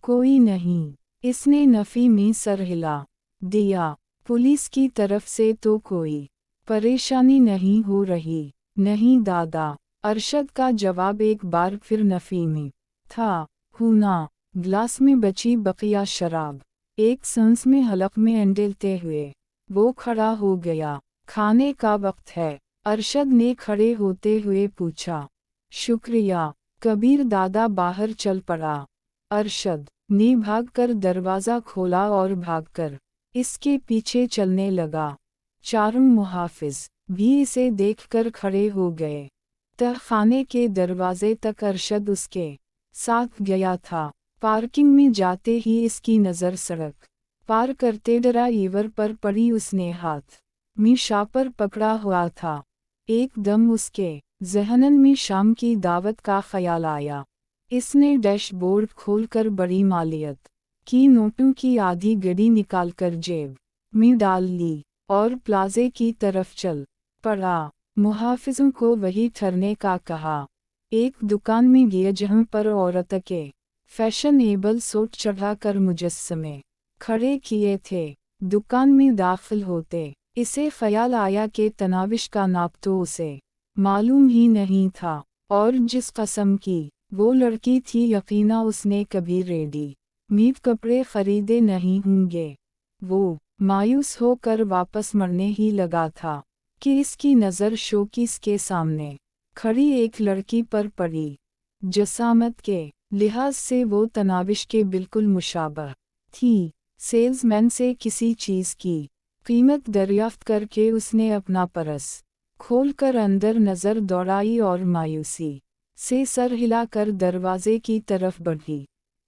कोई नहीं, इसने नफ़ी में सर हिला दिया। पुलिस की तरफ से तो कोई परेशानी नहीं हो रही। नहीं दादा, अरशद का जवाब एक बार फिर नफ़ी में था। हूँ ना। ग्लास में बची बकिया शराब एक सांस में हलक में अंडेलते हुए वो खड़ा हो गया। खाने का वक्त है, अरशद ने खड़े होते हुए पूछा। शुक्रिया। कबीर दादा बाहर चल पड़ा। अरशद ने भागकर दरवाज़ा खोला और भागकर इसके पीछे चलने लगा। चारों मुहाफिज भी इसे देखकर खड़े हो गए। तहखाने के दरवाजे तक अरशद उसके साथ गया था। पार्किंग में जाते ही इसकी नज़र सड़क पार करते ड्राइवर पर पड़ी। उसने हाथ में शापर पकड़ा हुआ था। एकदम उसके ज़हन में शाम की दावत का ख्याल आया। इसने डैशबोर्ड खोलकर बड़ी मालियत की नोटों की आधी गड्डी निकालकर जेब में डाल ली और प्लाजे की तरफ चल पड़ा। मुहाफिजों को वही ठहरने का कहा। एक दुकान में गया जहाँ पर औरत के फैशनेबल सूट चढ़ाकर मुजस्समे खड़े किए थे। दुकान में दाखिल होते इसे ख्याल आया कि तनाविश का नाप तो उसे मालूम ही नहीं था, और जिस कस्म की वो लड़की थी यकीना उसने कभी रेडी मीट कपड़े खरीदे नहीं होंगे। वो मायूस होकर वापस मरने ही लगा था कि इसकी नज़र शोकीस के सामने खड़ी एक लड़की पर पड़ी। जसामत के लिहाज से वो तनाविश के बिल्कुल मुशाबह थी। सेल्समैन से किसी चीज़ की कीमत दरियाफ्त करके उसने अपना पर्स खोलकर अंदर नज़र दौड़ाई और मायूसी से सर हिलाकर दरवाजे की तरफ बढ़ी।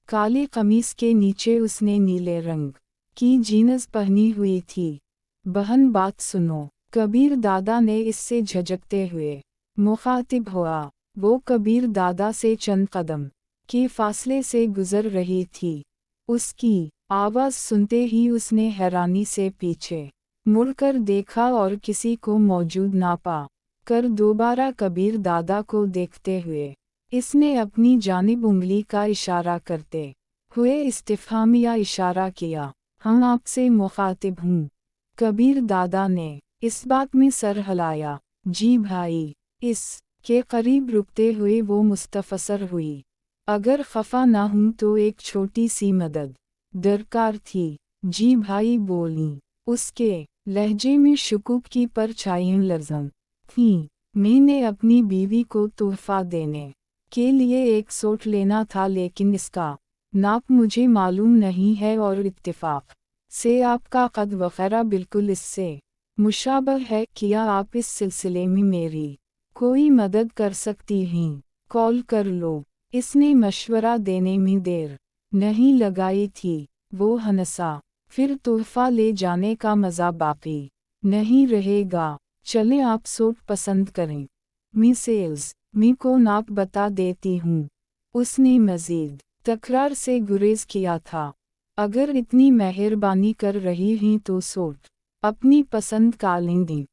काली कमीज के नीचे उसने नीले रंग की जीन्स पहनी हुई थी। बहन बात सुनो, कबीर दादा ने इससे झिझकते हुए मुखातिब हुआ। वो कबीर दादा से चंद कदम के फासले से गुजर रही थी। उसकी आवाज़ सुनते ही उसने हैरानी से पीछे मुड़कर देखा और किसी को मौजूद ना पा कर दोबारा कबीर दादा को देखते हुए इसने अपनी जानिब उंगली का इशारा करते हुए इस्तिफ़हामिया इशारा किया। हम आपसे मुखातिब हूँ। कबीर दादा ने इस बात में सर हिलाया। जी भाई। इस के करीब रुकते हुए वो मुस्तफसर हुई। अगर खफा ना हूँ तो एक छोटी सी मदद दरकार थी। जी भाई बोली। उसके लहजे में शुकूक की परछाइयाँ लर्ज़म थीं। मैंने अपनी बीवी को तोहफा देने के लिए एक सूट लेना था, लेकिन इसका नाप मुझे मालूम नहीं है और इत्तेफाक से आपका कद वगैरह बिल्कुल इससे मुशाबह है। क्या आप इस सिलसिले में मेरी कोई मदद कर सकती हैं? कॉल कर लो। इसने मशवरा देने में देर नहीं लगाई थी। वो हंसा। फिर तोहफा ले जाने का मज़ा बाकी नहीं रहेगा। चलें आप सूट पसंद करें। मैं सेल्स मी को नाप बता देती हूँ। उसने मज़ीद तकरार से गुरेज किया था। अगर इतनी मेहरबानी कर रही हैं तो सूट अपनी पसंद का लें।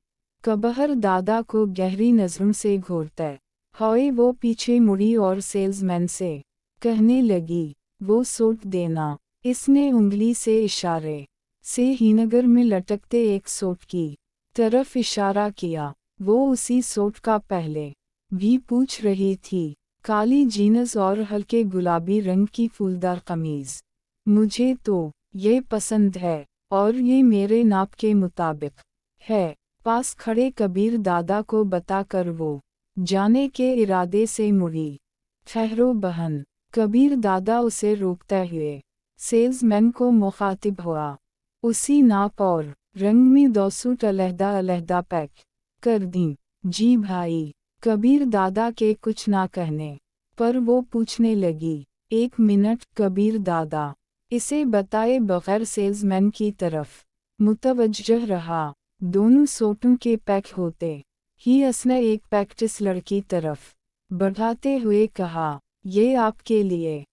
कबहर दादा को गहरी नज़रों से घूरते हुए वो पीछे मुड़ी और सेल्समैन से कहने लगी, वो सूट देना। इसने उंगली से इशारे से हीनगर में लटकते एक सूट की तरफ इशारा किया। वो उसी सूट का पहले भी पूछ रही थी। काली जीन्स और हल्के गुलाबी रंग की फूलदार कमीज। मुझे तो ये पसंद है और ये मेरे नाप के मुताबिक है। पास खड़े कबीर दादा को बताकर वो जाने के इरादे से मुड़ी। ठहरो बहन। कबीर दादा उसे रोकते हुए सेल्समैन को मुखातिब हुआ। उसी नाप और रंग में 2 सूट अलहदा-अलहदा पैक कर दी। जी भाई। कबीर दादा के कुछ ना कहने पर वो पूछने लगी, 1 मिनट। कबीर दादा इसे बताए बगैर सेल्समैन की तरफ मुतवज्जह रहा। दोनों सूटों के पैक होते ही उसने एक पैकेट इस लड़की तरफ बढ़ाते हुए कहा, ये आपके लिए।